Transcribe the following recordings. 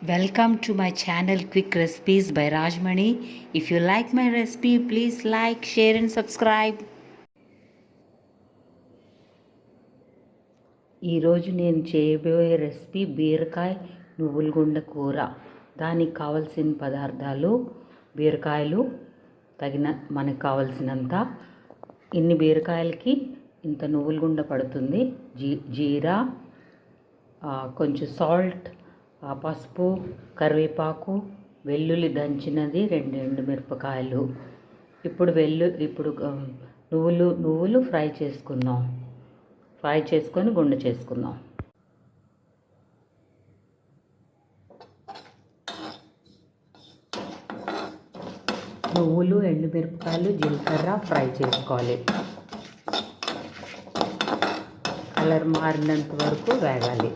Welcome to my channel Quick Recipes by Rajmani. If you like my recipe, please like, share and subscribe. ఈరోజు నేను చేయబోయే recipe బీరకాయ నువ్వుల గుండ కూర. దానికి కావలసిన పదార్థాలు బీరకాయలు మనకు కావలసినంత. ఇన్ని బీరకాయలకి ఇంత నువ్వుల గుండ పడుతుంది. జీరా, కొంచెం సాల్ట్, పసుపు, కరివేపాకు, వెల్లుల్లి దంచినది, 2 ఎండుమిరపకాయలు. ఇప్పుడు నువ్వులు ఫ్రై చేసుకొని గుండ చేసుకుందాం. నువ్వులు, ఎండుమిరపకాయలు, జీలకర్ర ఫ్రై చేసుకోవాలి. కలర్ మారినంత వరకు వేగాలి.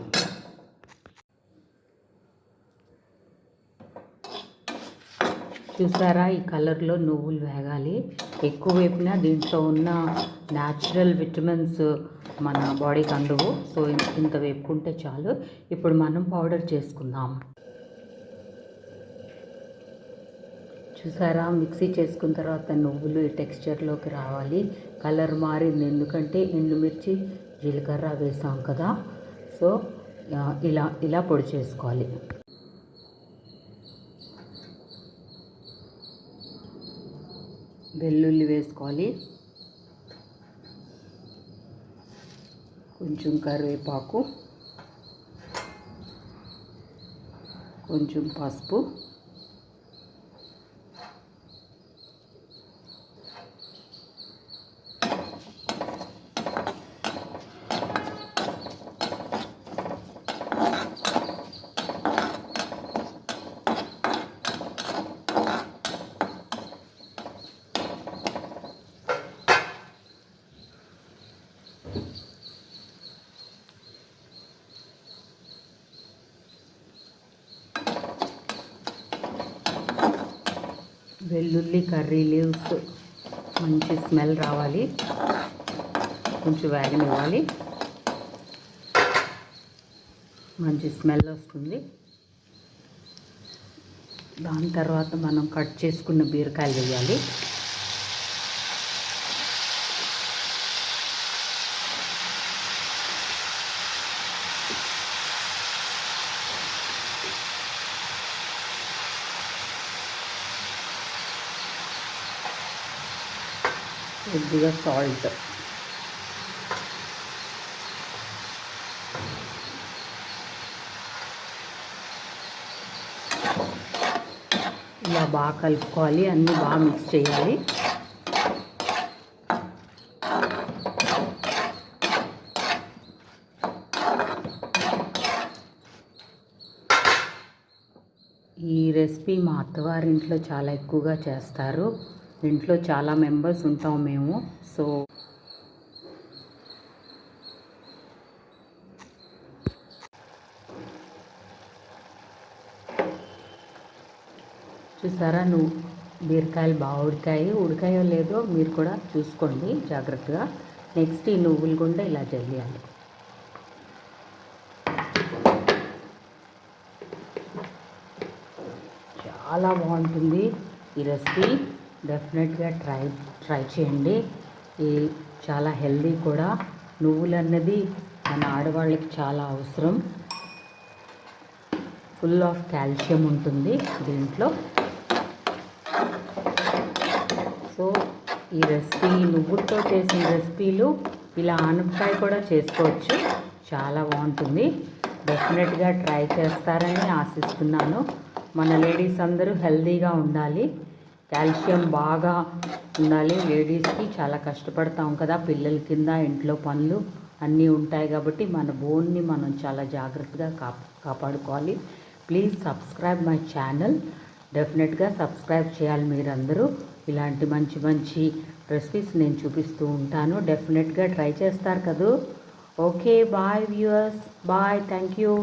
చూసారా, ఈ కలర్లో నువ్వులు వేగాలి. ఎక్కువ వేపినా దీంట్లో ఉన్న న్యాచురల్ విటమిన్స్ మన బాడీకి అందవు. సో ఇంత వేపుకుంటే చాలు. ఇప్పుడు మనం పౌడర్ చేసుకుందాం. చూసారా, మిక్సీ చేసుకున్న తర్వాత నువ్వులు ఈ టెక్స్చర్లోకి రావాలి. కలర్ మారింది, ఎందుకంటే ఎండుమిర్చి, జీలకర్ర వేసాం కదా. సో ఇలా పొడి చేసుకోవాలి. వెల్లుల్లి వేసుకోవాలి, కొంచెం కరివేపాకు, కొంచెం పసుపు, వెల్లుల్లి కర్రీ లీవ్స్ మంచి స్మెల్ రావాలి. కొంచెం వేగనివ్వాలి, మంచి స్మెల్ వస్తుంది. దాని తర్వాత మనం కట్ చేసుకున్న బీరకాయలు వేయాలి. కొద్దిగా సాల్ట్, ఇలా బాగా కలుపుకోవాలి. అన్నీ బాగా మిక్స్ చేయాలి. ఈ రెసిపీ మా అత్తవారింట్లో చాలా ఎక్కువగా చేస్తారు. ఇంట్లో చాలా మెంబర్స్ ఉంటాం మేము. సో చూసారా, బీరకాయలు బాగా ఉడికాయో లేదో మీరు కూడా చూసుకోండి జాగ్రత్తగా. నెక్స్ట్ ఈ నువ్వులు గుండా ఇలా జల్లియాలి. చాలా బాగుంటుంది ఈ రెసిపీ. డెఫినెట్గా ట్రై చేయండి. ఈ చాలా హెల్దీ కూడా. నువ్వులు అన్నది మన ఆడవాళ్ళకి చాలా అవసరం. ఫుల్ ఆఫ్ కాల్షియం ఉంటుంది దీంట్లో. సో ఈ రెసిపీ, నువ్వులతో చేసిన రెసిపీలు ఇలా ఆనపకాయ కూడా చేసుకోవచ్చు. చాలా బాగుంటుంది. డెఫినెట్గా ట్రై చేస్తారని ఆశిస్తున్నాను. మన లేడీస్ అందరూ హెల్దీగా ఉండాలి. కాల్షియం బాగా ఉండాలి. లేడీస్కి చాలా కష్టపడతాం కదా, పిల్లల కింద ఇంట్లో పనులు అన్నీ ఉంటాయి కాబట్టి మన బోన్ని మనం చాలా జాగ్రత్తగా కాపాడుకోవాలి. Please subscribe my channel. డెఫినెట్గా సబ్స్క్రైబ్ చేయాలి మీరందరూ. ఇలాంటి మంచి మంచి రెసిపీస్ నేను చూపిస్తూ ఉంటాను. డెఫినెట్గా ట్రై చేస్తారు కదా. Okay, bye viewers, bye, thank you.